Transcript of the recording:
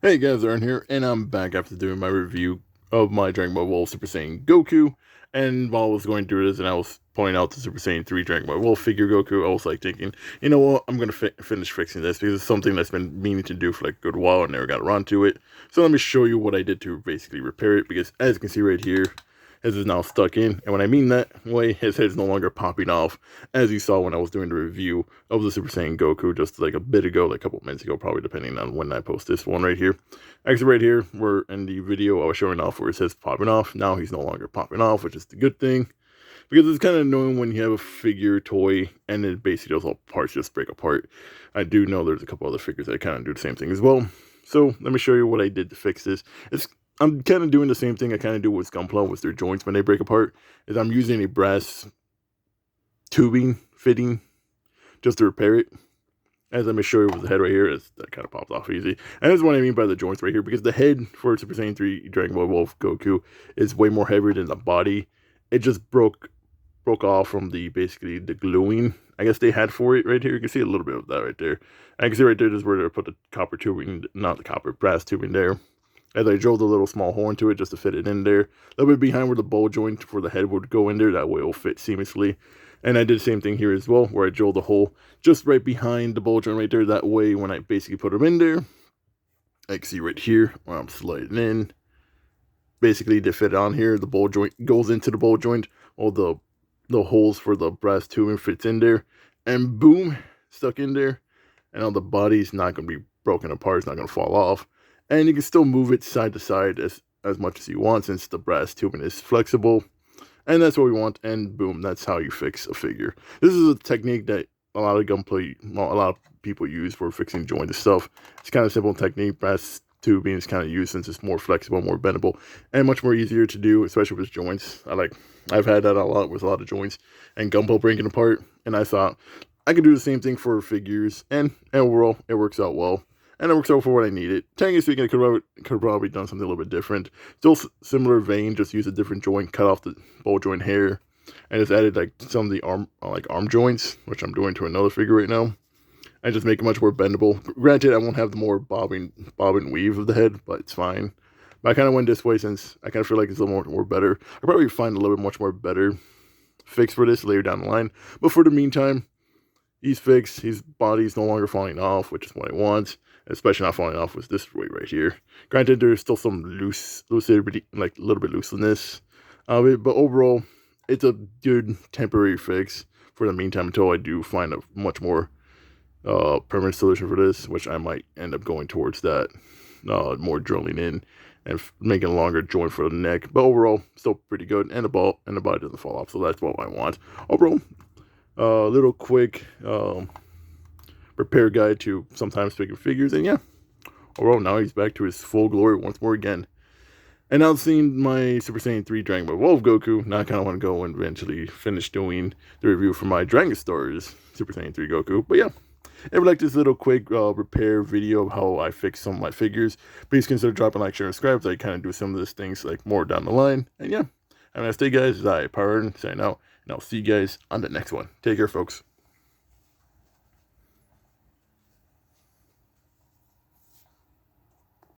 Hey guys, Aaron here, and I'm back after doing my review of my Dragon Ball Wolf Super Saiyan Goku. And while I was going through this and I was pointing out the Super Saiyan 3 Dragon Ball Wolf figure Goku, I was like thinking, you know what, I'm going to finish fixing this because it's something that's been meaning to do for like a good while and never got around to it. So let me show you what I did to basically repair it, because as you can see right here, his is now stuck in, and when I mean that way, his head is no longer popping off, as you saw when I was doing the review of the Super Saiyan Goku just like a bit ago, like a couple minutes ago, probably depending on when I post this one right here. Actually, right here, we're in the video I was showing off where his head's popping off. Now he's no longer popping off, which is the good thing, because it's kind of annoying when you have a figure toy and then basically those all parts just break apart. I do know there's a couple other figures that kind of do the same thing as well. So let me show you what I did to fix this. I'm kind of doing the same thing I kind of do with Gunpla with their joints when they break apart. Is I'm using a brass tubing fitting just to repair it. As I'm going to show you with the head right here, that kind of popped off easy. And that's what I mean by the joints right here, because the head for Super Saiyan 3 Dragon Ball Wolf Goku is way more heavier than the body. It just broke off from basically the gluing I guess they had for it right here. You can see a little bit of that right there. And you can see right there, this is where they put the copper tubing, not the copper, brass tubing there. As I drilled a little small hole into it just to fit it in there. A little bit behind where the bowl joint for the head would go in there. That way it will fit seamlessly. And I did the same thing here as well, where I drilled a hole just right behind the bowl joint right there. That way when I basically put them in there, I can see right here where I'm sliding in. Basically to fit on here, the bowl joint goes into the bowl joint. All the holes for the brass tubing fits in there. And boom, stuck in there. And all the body's not going to be broken apart. It's not going to fall off. And you can still move it side to side as much as you want, since the brass tubing is flexible. And that's what we want, and boom, that's how you fix a figure. This is a technique that a lot of a lot of people use for fixing joints and stuff. It's kind of simple technique. Brass tubing is kind of used since it's more flexible, more bendable, and much more easier to do, especially with joints. I've had that a lot with a lot of joints and Gumball breaking apart, and I thought I could do the same thing for figures, and overall, it works out well. And it works out for what I needed. Technically speaking, I could have probably done something a little bit different. Still similar vein, just use a different joint, cut off the bowl joint hair, and just added like some of the arm joints, which I'm doing to another figure right now. And just make it much more bendable. Granted, I won't have the more bob and weave of the head, but it's fine. But I kind of went this way since I kind of feel like it's a little more better. I'll probably find a little bit much more better fix for this later down the line. But for the meantime, he's fixed. His body's no longer falling off, which is what I want. Especially not falling off with this way right here. Granted, there's still some lucidity, like a little bit looseness of it, but overall, it's a good temporary fix for the meantime until I do find a much more permanent solution for this, which I might end up going towards that, more drilling in and making a longer joint for the neck. But overall, still pretty good, and the body doesn't fall off, so that's what I want. Overall, little quick repair guide to sometimes figure figures, and yeah, overall now he's back to his full glory once more again. And now seeing my Super Saiyan 3 Dragon Ball Wolf Goku, now I kind of want to go and eventually finish doing the review for my Dragon Stars Super Saiyan 3 Goku. But yeah, if you like this little quick repair video of how I fix some of my figures, please consider dropping a like, share, and subscribe, so I kind of do some of these things like more down the line. And yeah, have a nice day, guys. I Power signing out, and I'll see you guys on the next one. Take care, folks.